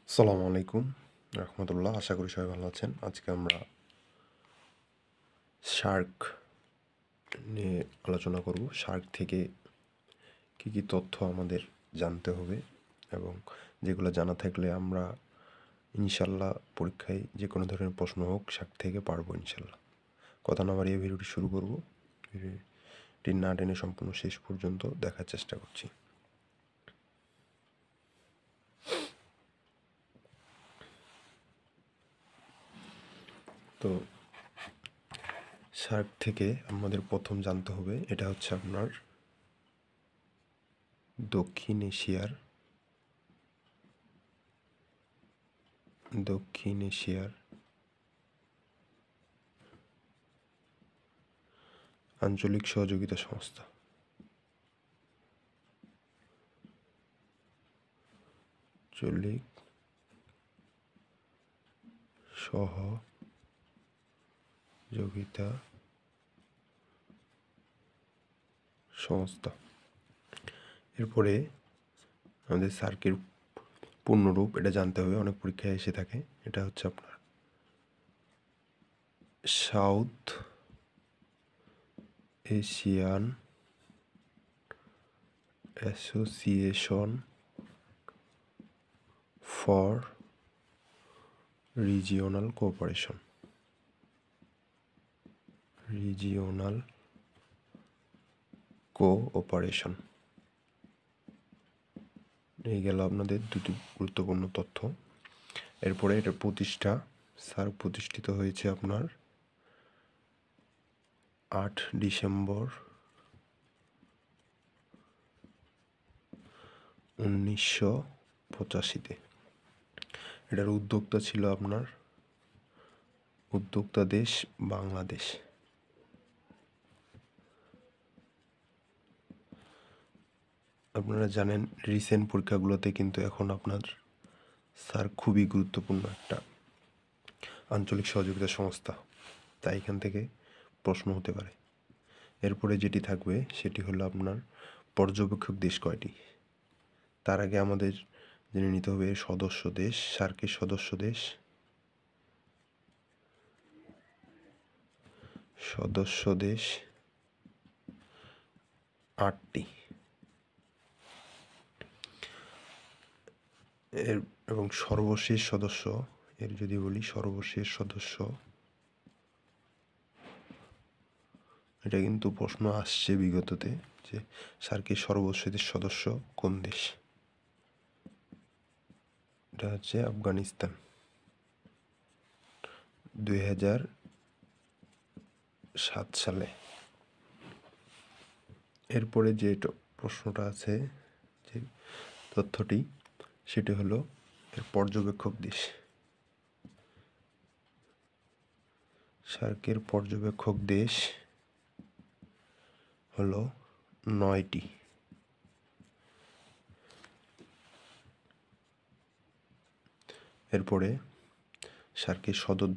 আসসালামু আলাইকুম রহমতুল্লাহ। আশা করি সবাই ভালো আছেন। আজকে আমরা শার্ক নিয়ে আলোচনা করব। শার্ক থেকে কী কী তথ্য আমাদের জানতে হবে এবং যেগুলো জানা থাকলে আমরা ইনশাল্লাহ পরীক্ষায় যে কোনো ধরনের প্রশ্ন হোক শার্ক থেকে পারবো ইনশাল্লাহ। কথা না বাড়িয়ে ভিডিওটি শুরু করব। ভিডিওটি না টেনে সম্পূর্ণ শেষ পর্যন্ত দেখার চেষ্টা করছি। তো শার্ক থেকে আমাদের প্রথম জানতে হবে, এটা হচ্ছে আপনার দক্ষিণ এশিয়ার আঞ্চলিক সহযোগিতা সংস্থা। আঞ্চলিক সহযোগিতা সংস্থা। এরপরে আমাদের সার্কের পূর্ণরূপ, এটা জানতে হবে, অনেক পরীক্ষায় এসে থাকে। এটা হচ্ছে আপনার south Asian association for regional cooperation. এই গেল আপনাদের দুটি গুরুত্বপূর্ণ তথ্য। এরপরে এটা প্রতিষ্ঠা, সার্ক প্রতিষ্ঠিত হয়েছে আপনার 8 ডিসেম্বর 1985-তে। এটার উদ্যোক্তা ছিল আপনার উদ্যোক্তা দেশ বাংলাদেশ। আপনারা জানেন রিসেন্ট পরীক্ষাগুলোতে কিন্তু এখন আপনার সার্ক খুবই গুরুত্বপূর্ণ একটা আঞ্চলিক সহযোগিতা সংস্থা, তাই এখান থেকে প্রশ্ন হতে পারে। এরপরে যেটি থাকবে সেটি হলো আপনার পর্যবেক্ষক দেশ কয়টি। তার আগে আমাদের জেনে নিতে হবে সদস্য দেশ। সার্কের সদস্য দেশ 8টি। এবং সর্বশেষ সদস্য, এর যদি বলি সর্বশেষ সদস্য, এটা কিন্তু প্রশ্ন আসছে বিগততে যে সার্কের সর্বশেষ সদস্য কোন দেশ। এটা হচ্ছে আফগানিস্তান, 2007 সালে। এরপরে যে প্রশ্নটা আছে, যে তথ্যটি, সেটি হলো এর পর্যবেক্ষক দেশ। সার্কের পর্যবেক্ষক দেশ হলো 9টি। এরপরে সার্কের সদর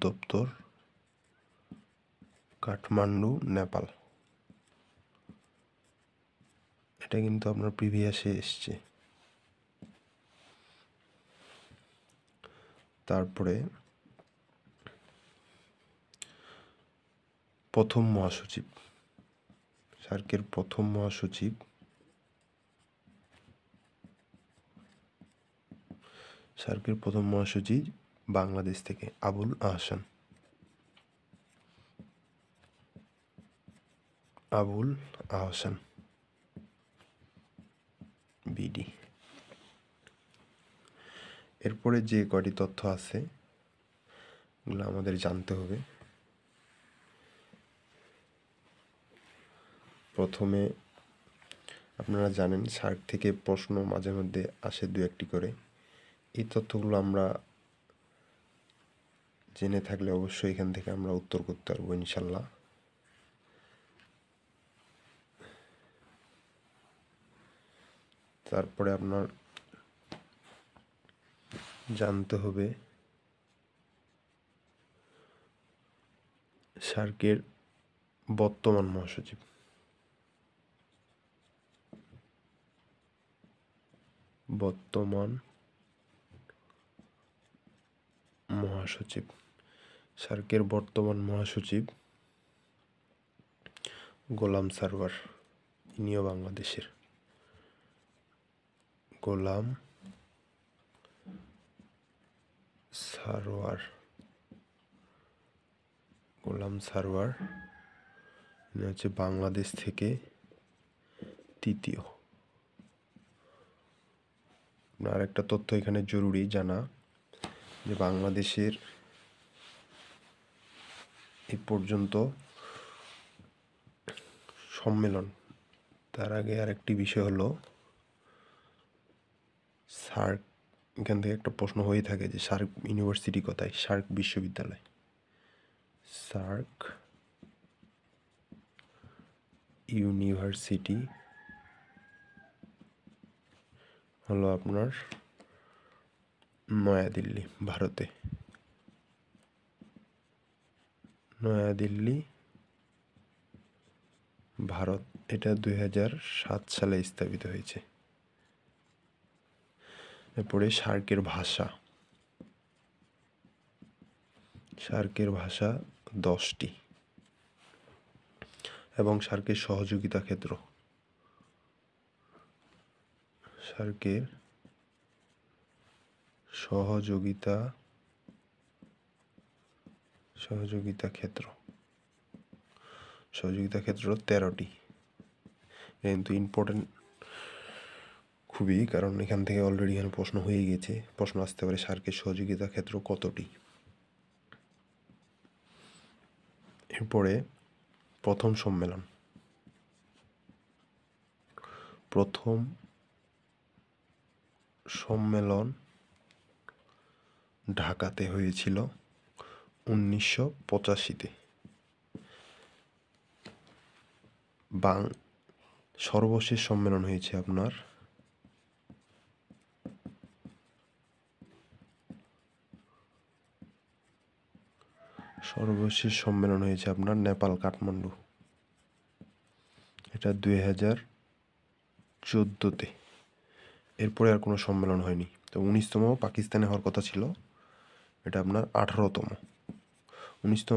দপ্তর কাঠমান্ডু, নেপাল। এটা কিন্তু আপনার প্রিভিয়াসে এসছে। তারপরে প্রথম মহাসচিব, সার্কের প্রথম মহাসচিব বাংলাদেশ থেকে আবুল আহসান বিডি। এরপরে যে কয়টি তথ্য আছে এগুলো আমাদের জানতে হবে। প্রথমে আপনারা জানেন সার্ক থেকে প্রশ্ন মাঝে মধ্যে আসে 2-1টি করে। এই তথ্যগুলো আমরা জেনে থাকলে অবশ্যই এখান থেকে আমরা উত্তর করতে পারবো ইনশাল্লাহ। তারপরে আপনার জানতে হবে সার্কের বর্তমান মহাসচিব। বর্তমান মহাসচিব। সার্কের বর্তমান মহাসচিব গোলাম সারওয়ার, ইনিও বাংলাদেশের। গোলাম সারওয়ার, ইনি হচ্ছে বাংলাদেশ থেকে তৃতীয়। আর একটা তথ্য এখানে জরুরি জানা, যে বাংলাদেশের এই পর্যন্ত সম্মেলন, তার আগে আরেকটি বিষয় হলো সার্ক। এখান থেকে একটা প্রশ্ন হয়ে থাকে যে সার্ক ইউনিভার্সিটি কোথায়? সার্ক বিশ্ববিদ্যালয়। সার্ক ইউনিভার্সিটি হলো আপনার নয়াদিল্লি, ভারতে। নয়াদিল্লি, ভারত। এটা 2007 সালে স্থাপিত হয়েছে। এরপরে সার্কের ভাষা। সার্কের ভাষা 10টি এবং সার্কের সহযোগিতা ক্ষেত্র। সার্কের সহযোগিতা ক্ষেত্র 13টি। কিন্তু ইম্পর্টেন্ট খুবই, কারণ এখান থেকে অলরেডি এখানে প্রশ্ন হয়ে গেছে, প্রশ্ন আসতে পারে সার্কের সহযোগিতা ক্ষেত্র কতটি। এরপরে প্রথম সম্মেলন ঢাকাতে হয়েছিল 1985-তে। সর্বশেষ সম্মেলন হয়েছে আপনার নেপাল, কাঠমান্ডু। এটা 2014-তে। এরপরে আর কোনো সম্মেলন হয়নি। তো 19তম পাকিস্তানে হওয়ার কথা ছিল, এটা আপনার 18তম। 19তম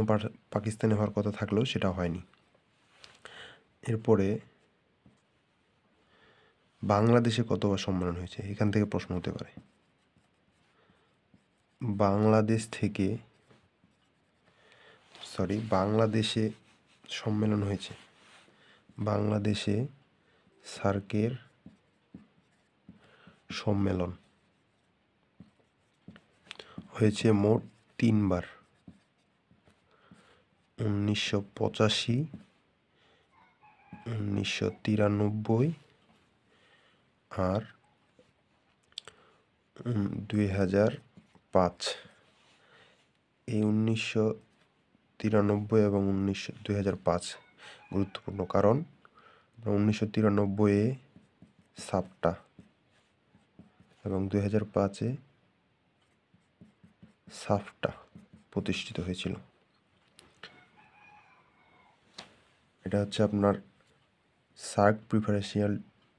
পাকিস্তানে হওয়ার কথা থাকলেও সেটা হয়নি। এরপরে বাংলাদেশে কতবার সম্মেলন হয়েছে, এখান থেকে প্রশ্ন হতে পারে। বাংলাদেশে সম্মেলন হয়েছে। বাংলাদেশে সার্কের সম্মেলন হয়েছে মোট 3বার। 1985, 1993 আর 2005। এই 1993 এবং 2005 গুরুত্বপূর্ণ, কারণ 1993-এ সাপটা এবং 2005-এ সাফটা প্রতিষ্ঠিত হয়েছিল। এটা হচ্ছে আপনার সার্ক প্রিফারেন্সিয়াল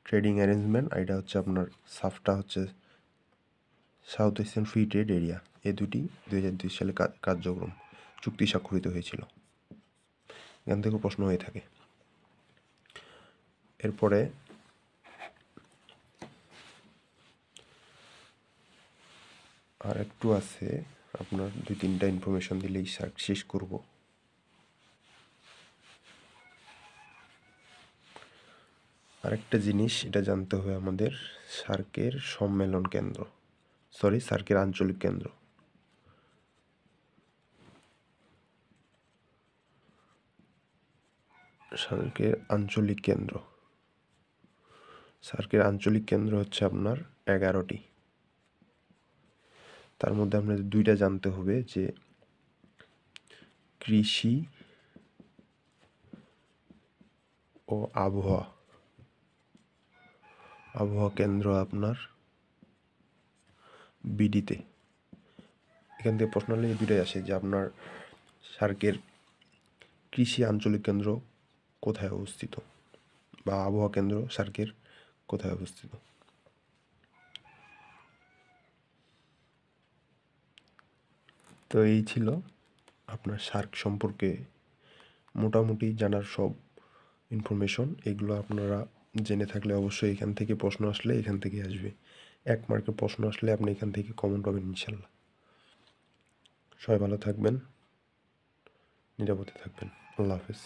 ট্রেডিং অ্যারেঞ্জমেন্ট, আর এটা হচ্ছে আপনার সাফটা হচ্ছে south Asian free trade area. এই দুটি 2002 সালে কার্যক্রম চুক্তি স্বাক্ষরিত হয়েছিল। এখান থেকে প্রশ্ন হয়ে থাকে। এরপরে আর একটু আছে, আপনার 2-3টা ইনফরমেশন দিলেই সার্ক শেষ করব। আরেকটা জিনিস এটা জানতে হবে আমাদের, সার্কের আঞ্চলিক কেন্দ্র। সার্কের আঞ্চলিক কেন্দ্র হচ্ছে আপনার 11টি। তার মধ্যে আপনাদের 2টা জানতে হবে, যে কৃষি ও আবহাওয়া কেন্দ্র আপনার বিডিতে। এখান থেকে প্রশ্ন হলে এই 2টাই আসে, যে আপনার সার্কের কৃষি আঞ্চলিক কেন্দ্র কোথায় অবস্থিত, বা আবহাওয়া কেন্দ্র সার্কের কোথায় অবস্থিত। তো এই ছিল আপনার শার্ক সম্পর্কে মোটামুটি জানার সব ইনফরমেশন। এগুলো আপনারা জেনে থাকলে অবশ্যই এখান থেকে প্রশ্ন আসলে এখান থেকে আসবে। 1 মার্কের প্রশ্ন আসলে আপনি এখান থেকে কমন পাবেন ইনশাল্লাহ। সবাই ভালো থাকবেন, নিরাপদে থাকবেন। আল্লাহ হাফেজ।